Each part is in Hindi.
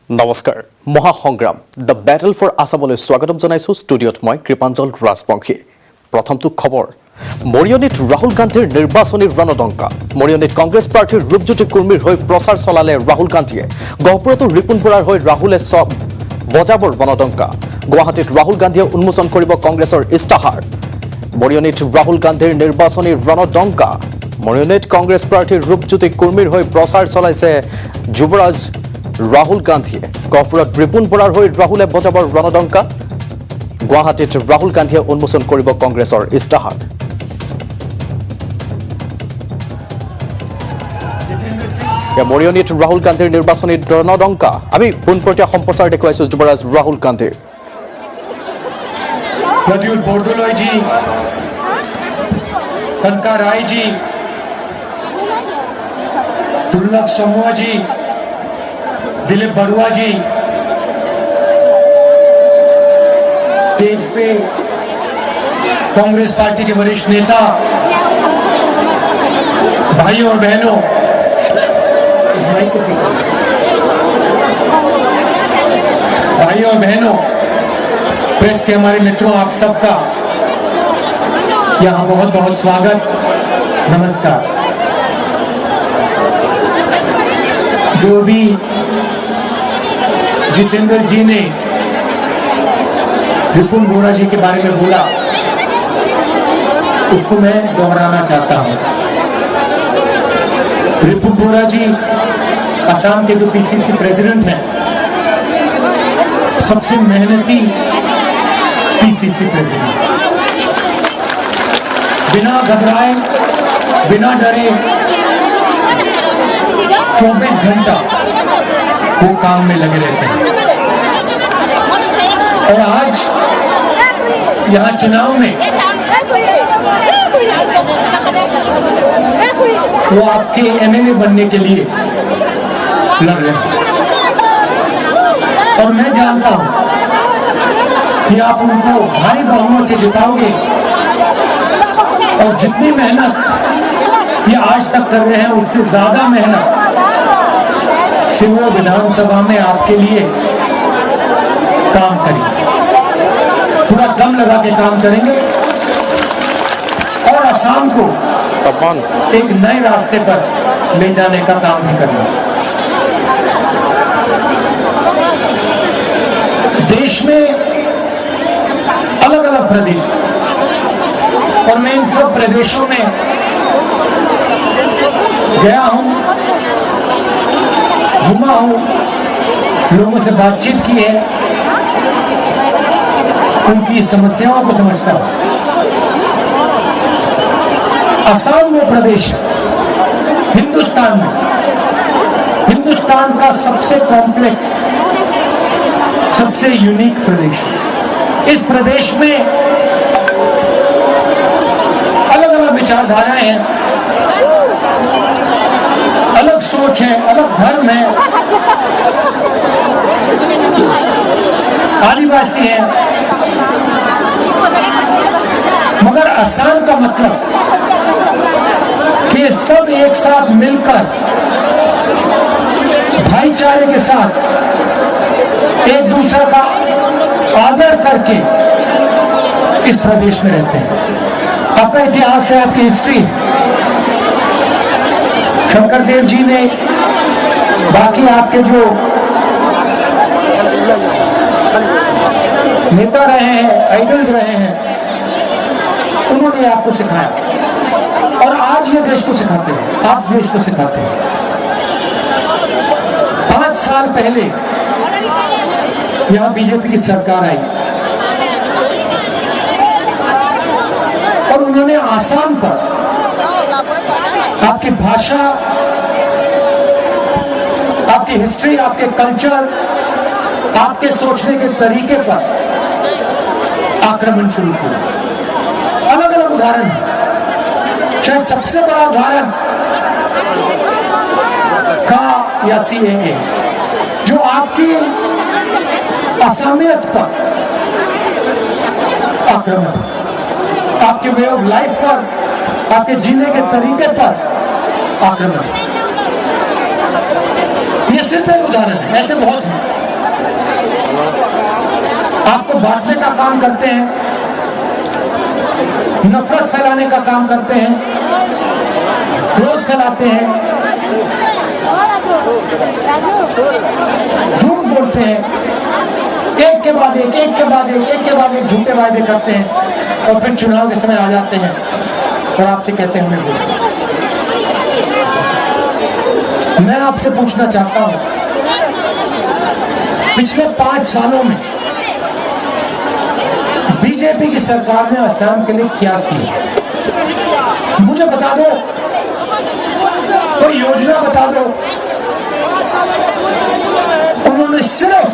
নমস্কাৰ মহাসংগ্ৰাম দ্য বেটল ফৰ আসামলৈ স্বাগতম জনাইছো ষ্টুডিঅ'ত মই কৃপাঞ্জল ৰাজবংশী প্ৰথমটো খবৰ মৰিয়নিত ৰাহুল গান্ধীৰ নিৰ্বাচনী ৰণদংকা মৰিয়নিত কংগ্ৰেছ প্ৰাৰ্থীৰ ৰূপজ্যোতি কুৰ্মীৰ হৈ প্ৰচাৰ চলালে ৰাহুল গান্ধীয়ে গহপুৰতো ৰিপুন বৰাৰ হৈ ৰাহুলে বজাবৰ ৰণদংকা গুৱাহাটীত ৰাহুল গান্ধীয়ে উন্মোচন কৰিব কংগ্ৰেছৰ ইস্তাহাৰ মৰিয়নিত ৰাহুল গান্ধীৰ নিৰ্বাচনী ৰণদংকা মৰিয়নিত কংগ্ৰেছ প্ৰাৰ্থীৰ ৰূপজ্যোতি কুৰ্মীৰ হৈ প্ৰচাৰ চলাইছে যুৱৰাজ ৰাহুল গান্ধীয়ে গহপুৰত ৰিপুন বৰাৰ হৈ ৰাহুলে বজাবৰ ৰণদংকা গুৱাহাটীত ৰাহুল গান্ধীয়ে উন্মোচন কৰিব কংগ্ৰেছৰ ইস্তাহাৰ মৰিয়নিত ৰাহুল গান্ধীৰ নিৰ্বাচনী ৰণদংকা আমি পোনপটীয়া সম্প্ৰচাৰ দেখুৱাইছো যুৱৰাজ ৰাহুল গান্ধীৰ प्रद्युत बोरदोलोई जी, कनका राय जी, दुर्लभ समूह जी, दिलीप बरुआ जी, स्टेज पे कांग्रेस पार्टी के वरिष्ठ नेता, भाइयों और बहनों, प्रेस के हमारे मित्रों, आप सबका यहाँ बहुत बहुत स्वागत, नमस्कार। जो भी जितेंद्र जी ने रिपुन बोरा जी के बारे में बोला उसको मैं दोहराना चाहता हूँ। रिपुन बोरा जी असम के जो पीसीसी प्रेसिडेंट हैं, सबसे मेहनती पीसीसी प्रेसिडेंट, बिना घबराए बिना डरे 24 घंटा वो काम में लगे रहते हैं। और आज यहाँ चुनाव में वो आपके एमएलए बनने के लिए लड़ रहे हैं और मैं जानता हूं कि आप उनको भारी बहुमत से जिताओगे और जितनी मेहनत ये आज तक कर रहे हैं उससे ज्यादा मेहनत से वो विधानसभा में आपके लिए काम करेंगे, पूरा दम लगा के काम करेंगे और असम को एक नए रास्ते पर ले जाने का काम भी करेंगे। देश में अलग अलग प्रदेश और मैं इन सब प्रदेशों में गया हूं, घूमा हूं, लोगों से बातचीत की है, उनकी समस्याओं को समझता हूं। असम वो प्रदेश है हिंदुस्तान में, हिंदुस्तान का सबसे कॉम्प्लेक्स, सबसे यूनिक प्रदेश। इस प्रदेश में अलग अलग विचारधाराएं हैं, अलग सोच है, अलग धर्म है, आदिवासी है, मगर असम का मतलब कि सब एक साथ मिलकर भाईचारे के साथ एक दूसरे का आदर करके इस प्रदेश में रहते हैं। आपका इतिहास है, आपकी हिस्ट्री। शंकर देव जी ने, बाकी आपके जो नेता रहे हैं, आइडल्स रहे हैं, उन्होंने आपको सिखाया और आज ये देश को सिखाते हैं, आप देश को सिखाते हैं। 5 साल पहले यहां बीजेपी की सरकार आई और उन्होंने आसाम पर आपकी भाषा, आपकी हिस्ट्री, आपके कल्चर, आपके सोचने के तरीके पर आक्रमण शुरू किया। अलग अलग उदाहरण है, शायद सबसे बड़ा उदाहरण का या सीएए, जो आपकी असमियत पर आक्रमण, आपके वे ऑफ लाइफ पर, आपके जीने के तरीके पर आक्रमण। ये सिर्फ एक उदाहरण है, ऐसे बहुत हैं। बांटने का काम करते हैं, नफरत फैलाने का काम करते हैं, क्रोध फैलाते हैं, झूठ बोलते हैं, एक के बाद एक, एक के बाद एक, एक के बाद एक झूठे वायदे करते हैं और फिर चुनाव के समय आ जाते हैं और आपसे कहते हैं हमें वोट। मैं आपसे पूछना चाहता हूं, पिछले 5 सालों में बीजेपी की सरकार ने असम के लिए क्या किया? मुझे बता दो, कोई योजना बता दो। उन्होंने सिर्फ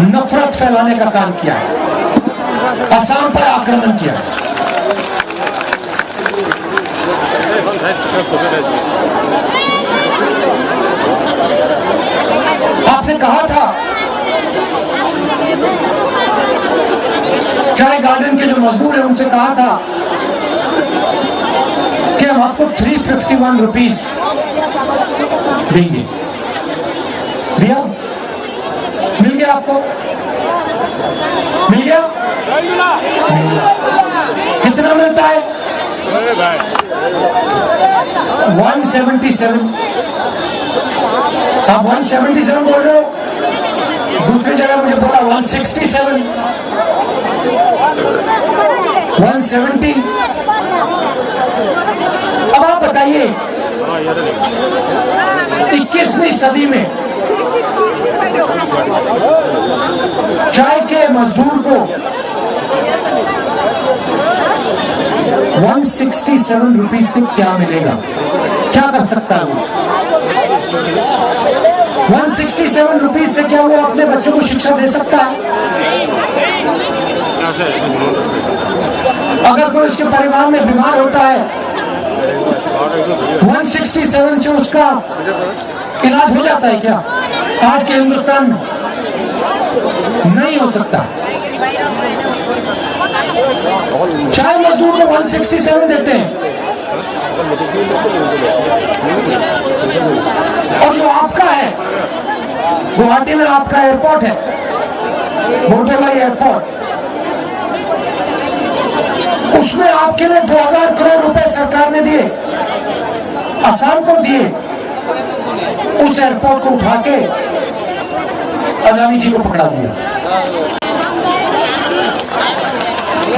नफरत फैलाने का काम किया है, असम पर आक्रमण किया। आपसे कहा था, चाय गार्डन के जो मजदूर हैं उनसे कहा था कि हम आपको 351 रुपीज देंगे। दिया? मिल गया आपको? मिल गया? कितना मिलता है? 177। आप 177 बोल रहे हो, दूसरी जगह मुझे बोला 167, 170। अब आप बताइए, 21वीं सदी में चाय के मजदूर को 167 रुपीज से क्या मिलेगा? क्या कर सकता है वो? 167 रुपीज से क्या वो अपने बच्चों को शिक्षा दे सकता है? अगर कोई उसके परिवार में बीमार होता है, 167 से उसका इलाज हो जाता है क्या? आज के हिंदुस्तान में नहीं हो सकता। चाय मजदूर को 167 देते हैं और जो आपका है, गुवाहाटी में आपका एयरपोर्ट है, मोटेभाई एयरपोर्ट, उसमें आपके लिए 2000 करोड़ रुपए सरकार ने दिए, असम को दिए। उस एयरपोर्ट को उठा के अदानी जी को पकड़ा दिया।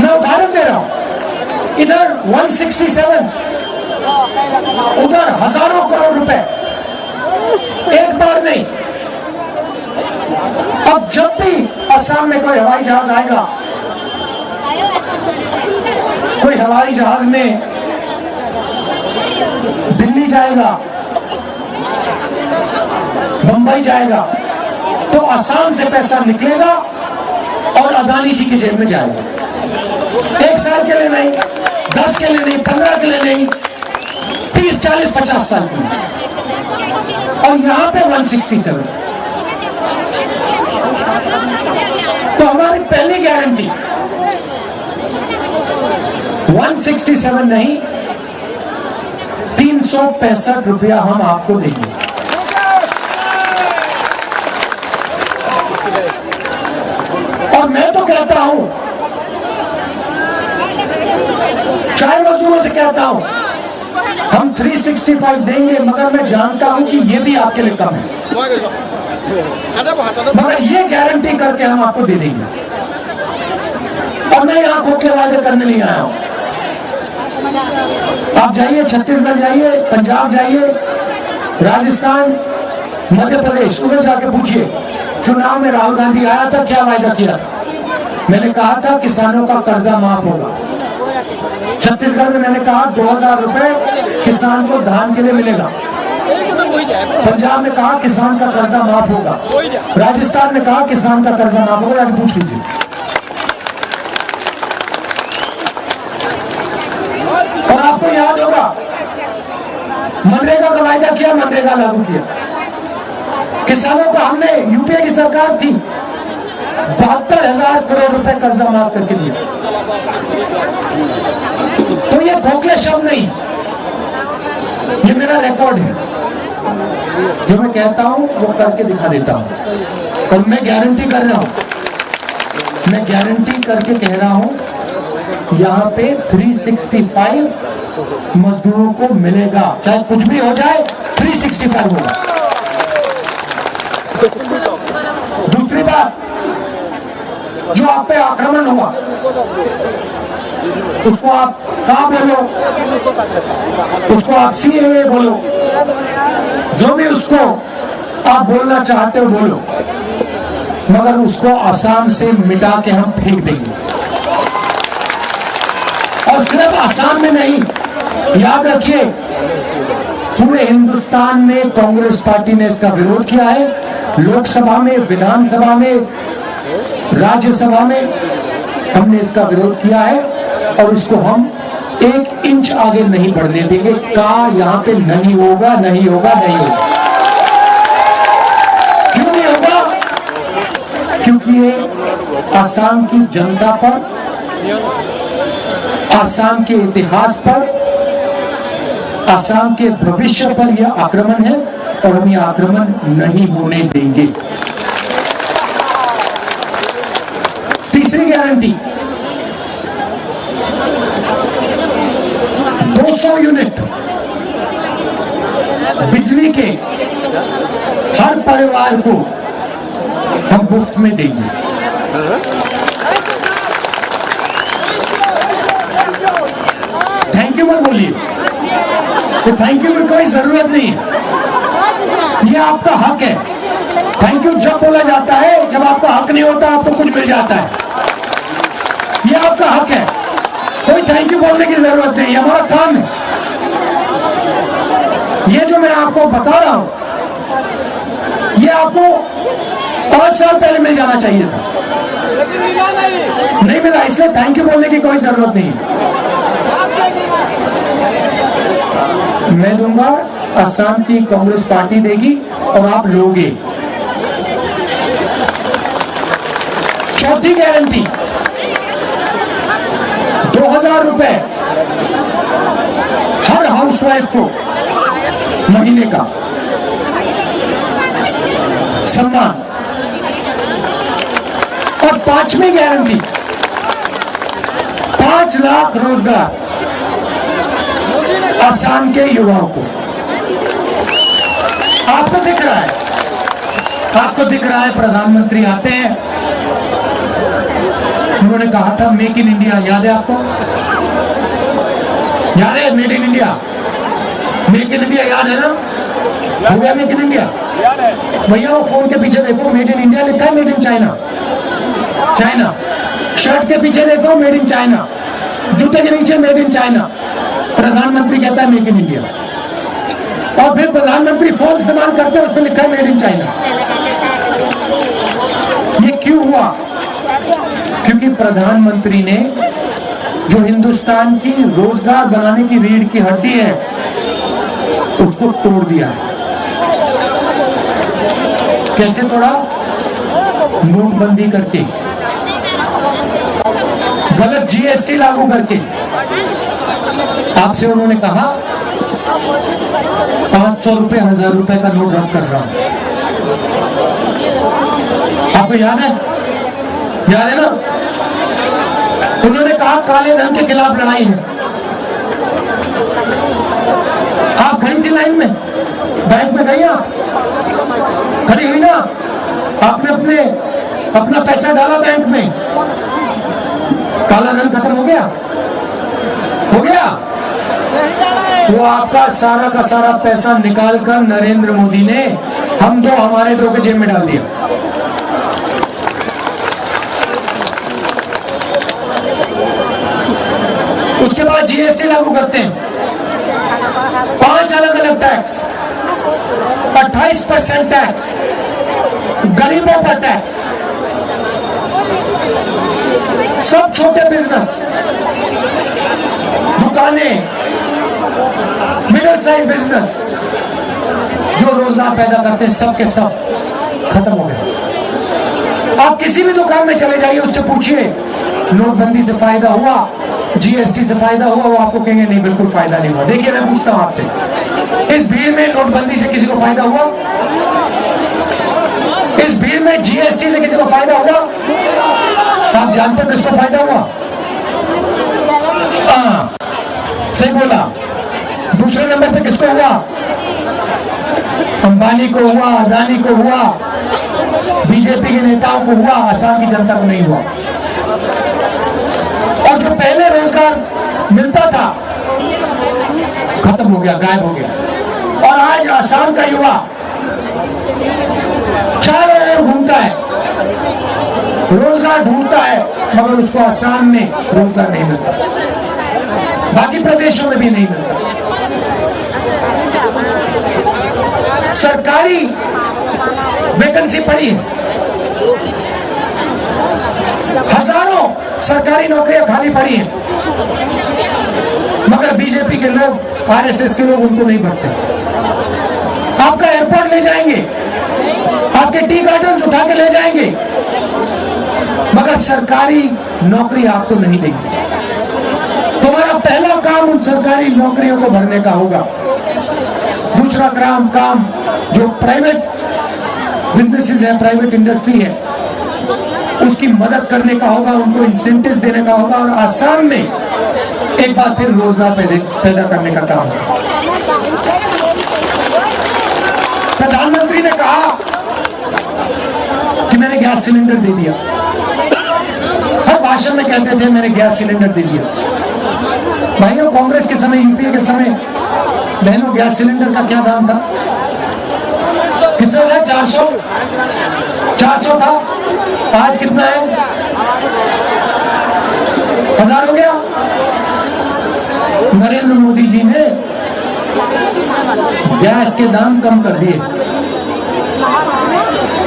मैं उदाहरण दे रहा हूं, इधर 167, उधर हजारों करोड़ रुपए, एक बार नहीं। अब जब भी असम में कोई हवाई जहाज आएगा, कोई हवाई जहाज में दिल्ली जाएगा, मुंबई जाएगा, तो असम से पैसा निकलेगा और अदानी जी की जेब में जाएगा। 1 साल के लिए नहीं, 10 के लिए नहीं, 15 के लिए नहीं, 30, 40, 50 साल के लिए। और यहां पे 167। तो हमारी पहली गारंटी 167 नहीं, 365 रुपया हम आपको देंगे। और मैं तो कहता हूं, चाय मजदूरों से कहता हूं, हम 365 देंगे, मगर मैं जानता हूं कि ये भी आपके लिए कम है, मगर ये गारंटी करके हम आपको दे देंगे। और मैं यहां खोखले वादे करने नहीं आया हूं। आप जाइए, छत्तीसगढ़ जाइए, पंजाब जाइए, राजस्थान, मध्य प्रदेश, उधर जाके पूछिए, चुनाव में राहुल गांधी आया था, क्या वायदा किया था? मैंने कहा था किसानों का कर्जा माफ होगा। छत्तीसगढ़ में मैंने कहा 2000 रुपए किसान को धान के लिए मिलेगा। पंजाब में कहा किसान का कर्जा माफ होगा। राजस्थान में कहा किसान का कर्जा माफ होगा। जाके पूछ लीजिए। और आपको याद होगा, मनरेगा का वायदा किया, मनरेगा लागू किया। किसानों को हमने, यूपीए की सरकार थी, 72,000 करोड़ रुपए कर्जा माफ करके दिया। तो ये खोखले शब्द नहीं, ये मेरा रिकॉर्ड है। जो मैं कहता हूं वो करके दिखा देता हूं। और मैं गारंटी कर रहा हूं, मैं गारंटी करके कह रहा हूं, यहाँ पे 365 मजदूरों को मिलेगा, चाहे कुछ भी हो जाए 365 होगा। दूसरी बात, जो आप पे आक्रमण हुआ उसको आप कहा बोलो, उसको आप सीएए बोलो, जो भी उसको आप बोलना चाहते हो बोलो, मगर उसको आसाम से मिटा के हम फेंक देंगे। और सिर्फ आसाम में नहीं, याद रखिए पूरे हिंदुस्तान में कांग्रेस पार्टी ने इसका विरोध किया है। लोकसभा में, विधानसभा में, राज्यसभा में हमने इसका विरोध किया है और इसको हम 1 इंच आगे नहीं बढ़ने देंगे। कहा यहां पे नहीं होगा, नहीं होगा, नहीं होगा। क्यों नहीं होगा? क्योंकि ये आसाम की जनता पर, आसाम के इतिहास पर, आसाम के भविष्य पर यह आक्रमण है और हम यह आक्रमण नहीं होने देंगे। तीसरी गारंटी, 200 यूनिट बिजली के हर परिवार को हम मुफ्त में देंगे। थैंक यू मत बोलिए, तो थैंक यू की कोई जरूरत नहीं है, यह आपका हक है। थैंक यू जब बोला जाता है जब आपका हक नहीं होता, आपको कुछ मिल जाता है, यह आपका हक है। कोई थैंक यू बोलने की जरूरत नहीं, हमारा काम है। ये जो मैं आपको बता रहा हूं, ये आपको 5 साल पहले मिल जाना चाहिए था, नहीं मिला, इसलिए थैंक यू बोलने की कोई जरूरत नहीं है। मैं दूंगा, असम की कांग्रेस पार्टी देगी और आप लोगे। चौथी गारंटी, 2000 रुपए हर हाउसवाइफ को महीने का सम्मान। और 5वीं गारंटी, 5 लाख रोजगार असम के युवाओं को। आपको दिख रहा है, आपको दिख रहा है प्रधानमंत्री आते हैं, उन्होंने कहा था मेक इन इंडिया, याद है आपको? याद है made in India? Make in India याद है ना? हो गया मेक इन इंडिया? भैया वो फोन के पीछे देखो, मेड इन इंडिया लिखा है, made in China. China shirt के पीछे देखो, मेड इन चाइना। जूते के नीचे मेड इन चाइना। प्रधानमंत्री कहता है मेक इन इंडिया, और फिर प्रधानमंत्री फोन इस्तेमाल करते हैं, उस पर लिखा है मेड इन चाइना। ये क्यों हुआ? क्योंकि प्रधानमंत्री ने जो हिंदुस्तान की रोजगार बनाने की रीढ़ की हड्डी है उसको तोड़ दिया है। कैसे तोड़ा? नोटबंदी करके, गलत जीएसटी लागू करके। आपसे उन्होंने कहा 500 रुपए, 1000 रुपए का नोट रद्द कर रहा हूं। आपको याद है? याद है ना? उन्होंने कहा काले धन के खिलाफ लड़ाई है। आप खड़ी थी लाइन में, बैंक में गई, आप खड़ी हुई ना, आपने अपना पैसा डाला बैंक में, काला धन खत्म हो गया? हो गया? वो आपका सारा का सारा पैसा निकालकर नरेंद्र मोदी ने हम दो हमारे दो के जेब में डाल दिया। उसके बाद जीएसटी लागू करते हैं, 5 अलग अलग टैक्स, 28% टैक्स, गरीबों पर टैक्स, सब छोटे बिजनेस, दुकानें, मिडिल साइज बिजनेस जो रोजगार पैदा करते हैं, सब के सब खत्म हो गए। आप किसी भी दुकान में चले जाइए, उससे पूछिए नोटबंदी से फायदा हुआ, जीएसटी से फायदा हुआ? वो आपको कहेंगे नहीं, बिल्कुल फायदा नहीं हुआ। देखिए मैं पूछता हूं आपसे, इस भीड़ में नोटबंदी से किसी को फायदा हुआ? इस भीड़ में जीएसटी से किसी को फायदा हुआ? आप जानते किसको फायदा हुआ? हाँ, सही बोला। दूसरे नंबर पे किसको हुआ? अंबानी को हुआ, अदानी को हुआ, बीजेपी के नेताओं को हुआ, आसाम की जनता को नहीं हुआ। और जो पहले रोजगार मिलता था खत्म हो गया, गायब हो गया। और आज आसाम का युवा चारों ओर घूमता है, रोजगार ढूंढता है, मगर उसको आसाम में रोजगार नहीं मिलता, बाकी प्रदेशों में भी नहीं मिलता। सरकारी वैकेंसी पड़ी है, हजारों सरकारी नौकरियां खाली पड़ी हैं, मगर बीजेपी के लोग, आरएसएस के लोग उनको नहीं भरते। आपका एयरपोर्ट ले जाएंगे, आपके टी गार्डन उठा के ले जाएंगे, मगर सरकारी नौकरी आपको नहीं देंगे। तुम्हारा पहला काम उन सरकारी नौकरियों को भरने का होगा। दूसरा काम जो प्राइवेट बिजनेसेस है, प्राइवेट इंडस्ट्री है, उसकी मदद करने का होगा, उनको इंसेंटिव्स देने का होगा, और आसाम में एक बार फिर रोजगार पैदा करने का काम है। प्रधानमंत्री ने कहा कि मैंने गैस सिलेंडर दे दिया। हर भाषण में कहते थे मैंने गैस सिलेंडर दे दिया। भाइयों, कांग्रेस के समय, यूपीए के समय, बहनों, गैस सिलेंडर का क्या दाम था? कितना था? 400 था। आज कितना है? 1000 हो गया। नरेंद्र मोदी जी ने गैस के दाम कम कर दिए।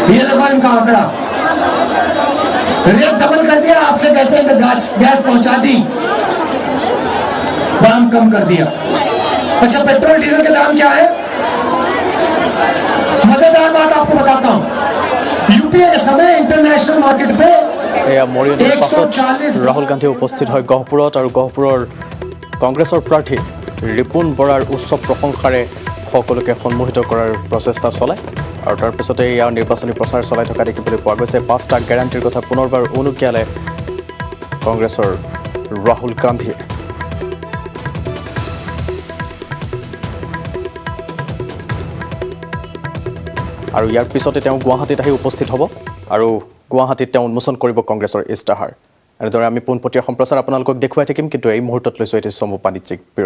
ये देखो इनका आंकड़ा, रेट डबल कर दिया। आपसे कहते हैं कि गैस पहुंचा दी, दाम कम कर दिया। अच्छा, पेट्रोल डीजल के दाम क्या है? मजेदार बात आपको बताता हूं, यूपीए के समय इंटरनेशनल मार्केट पे মৰিয়নিৰ পাছত ৰাহুল গান্ধী উপস্থিত হয় গহপুৰত, আৰু গহপুৰৰ কংগ্ৰেছৰ প্ৰাৰ্থী ৰিপুণ বৰাৰ উচ্চ প্ৰশংসাৰে সকলোকে সন্মোহিত কৰাৰ প্ৰচেষ্টা চলায়। আৰু তাৰ পিছতে ইয়াৰ নিৰ্বাচনী প্ৰচাৰ চলাই থকা দেখিবলৈ পোৱা গৈছে। 5টা গেৰাণ্টিৰ কথা পুনৰবাৰ উনুকিয়ালে কংগ্ৰেছৰ ৰাহুল গান্ধীয়ে। আৰু ইয়াৰ পিছতে তেওঁ গুৱাহাটীত আহি উপস্থিত হ'ব, আৰু গুৱাহাটীত তেওঁ উন্মোচন কৰিব কংগ্ৰেছৰ ইস্তাহাৰ। এনেদৰে আমি পোনপটীয়া সম্প্ৰচাৰ আপোনালোকক দেখুৱাই থাকিম, কিন্তু এই মুহূৰ্তত লৈছোঁ এটি চমু বাণিজ্যিক বিৰতি।